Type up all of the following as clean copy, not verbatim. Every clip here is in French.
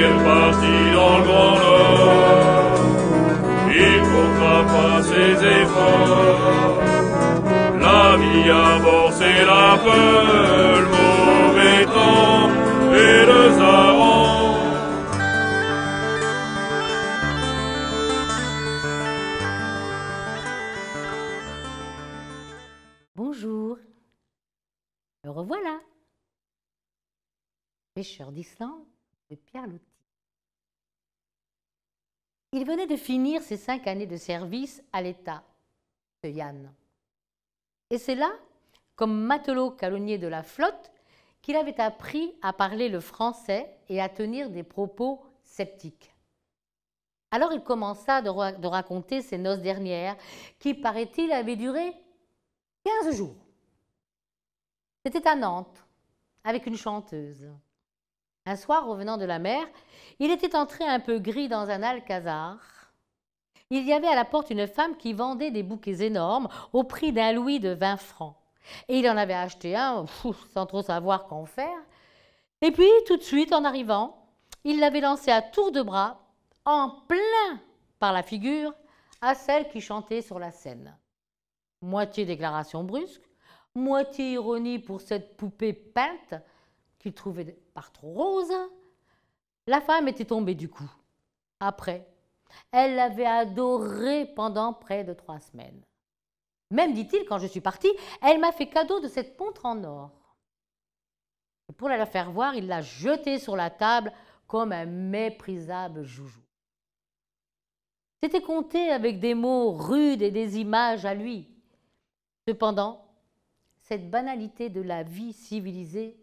est parti dans le grand nord. Il comptera pas ses efforts. La vie à bord, c'est la peur, le mauvais temps et le Zaran. Bonjour, me revoilà. Pêcheur d'Islande de Pierre Loti. Il venait de finir ses 5 années de service à l'État, ce Yann. Et c'est là, comme matelot calonnier de la flotte, qu'il avait appris à parler le français et à tenir des propos sceptiques. Alors il commença de raconter ses noces dernières, qui, paraît-il, avaient duré 15 jours. C'était à Nantes, avec une chanteuse. Un soir, revenant de la mer, il était entré un peu gris dans un alcazar. Il y avait à la porte une femme qui vendait des bouquets énormes au prix d'un louis de 20 francs. Et il en avait acheté un, sans trop savoir qu'en faire. Et puis, tout de suite, en arrivant, il l'avait lancé à tour de bras, en plein par la figure, à celle qui chantait sur la scène. Moitié déclaration brusque, moitié ironie pour cette poupée peinte qu'il trouvait par trop rose. La femme était tombée du coup. Après, elle l'avait adoré pendant près de 3 semaines. Même, dit-il, quand je suis partie, elle m'a fait cadeau de cette montre en or. Et pour la faire voir, il l'a jetée sur la table comme un méprisable joujou. C'était conté avec des mots rudes et des images à lui. Cependant, cette banalité de la vie civilisée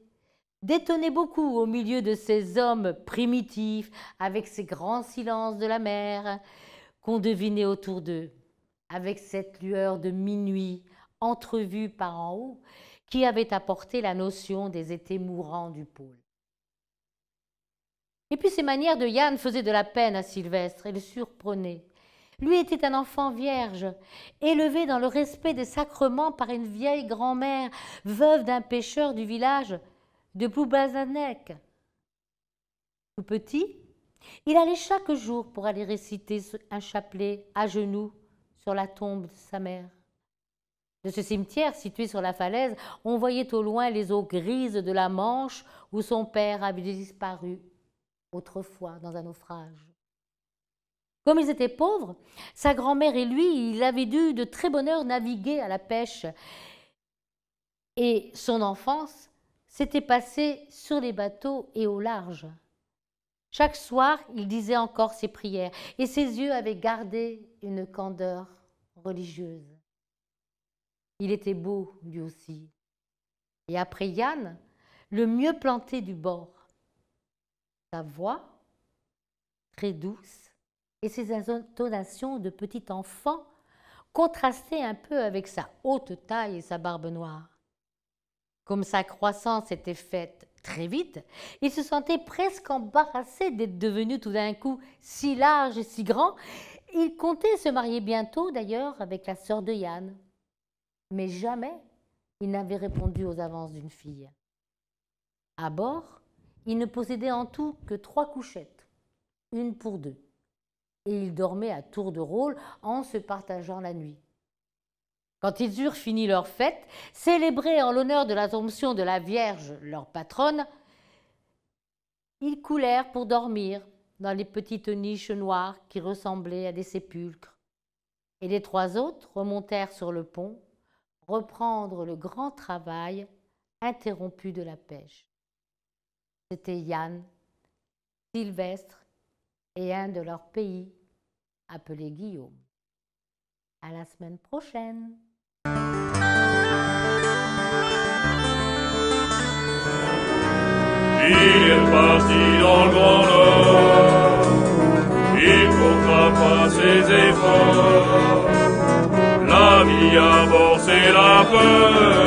détonnait beaucoup au milieu de ces hommes primitifs, avec ces grands silences de la mer qu'on devinait autour d'eux, avec cette lueur de minuit entrevue par en haut qui avait apporté la notion des étés mourants du pôle. Et puis ces manières de Yann faisaient de la peine à Sylvestre et le surprenaient. Lui était un enfant vierge, élevé dans le respect des sacrements par une vieille grand-mère, veuve d'un pêcheur du village de Ploubazanek. Tout petit, il allait chaque jour pour aller réciter un chapelet à genoux sur la tombe de sa mère. De ce cimetière situé sur la falaise, on voyait au loin les eaux grises de la Manche où son père avait disparu autrefois dans un naufrage. Comme ils étaient pauvres, sa grand-mère et lui, il avait dû de très bonne heure naviguer à la pêche. Et son enfance s'était passée sur les bateaux et au large. Chaque soir, il disait encore ses prières et ses yeux avaient gardé une candeur religieuse. Il était beau, lui aussi. Et après Yann, le mieux planté du bord. Sa voix, très douce, et ses intonations de petit enfant contrastaient un peu avec sa haute taille et sa barbe noire. Comme sa croissance était faite très vite, il se sentait presque embarrassé d'être devenu tout d'un coup si large et si grand. Il comptait se marier bientôt d'ailleurs avec la sœur de Yann. Mais jamais il n'avait répondu aux avances d'une fille. À bord, il ne possédait en tout que 3 couchettes, une pour 2. Et ils dormaient à tour de rôle en se partageant la nuit. Quand ils eurent fini leur fête, célébrée en l'honneur de l'Assomption de la Vierge, leur patronne, ils coulèrent pour dormir dans les petites niches noires qui ressemblaient à des sépulcres. Et les 3 autres remontèrent sur le pont, reprendre le grand travail interrompu de la pêche. C'était Yann, Sylvestre et un de leurs pays, appelé Guillaume. À la semaine prochaine. Il est parti dans le grand nord. Il comptera pas ses efforts. La vie à bord, c'est la peur.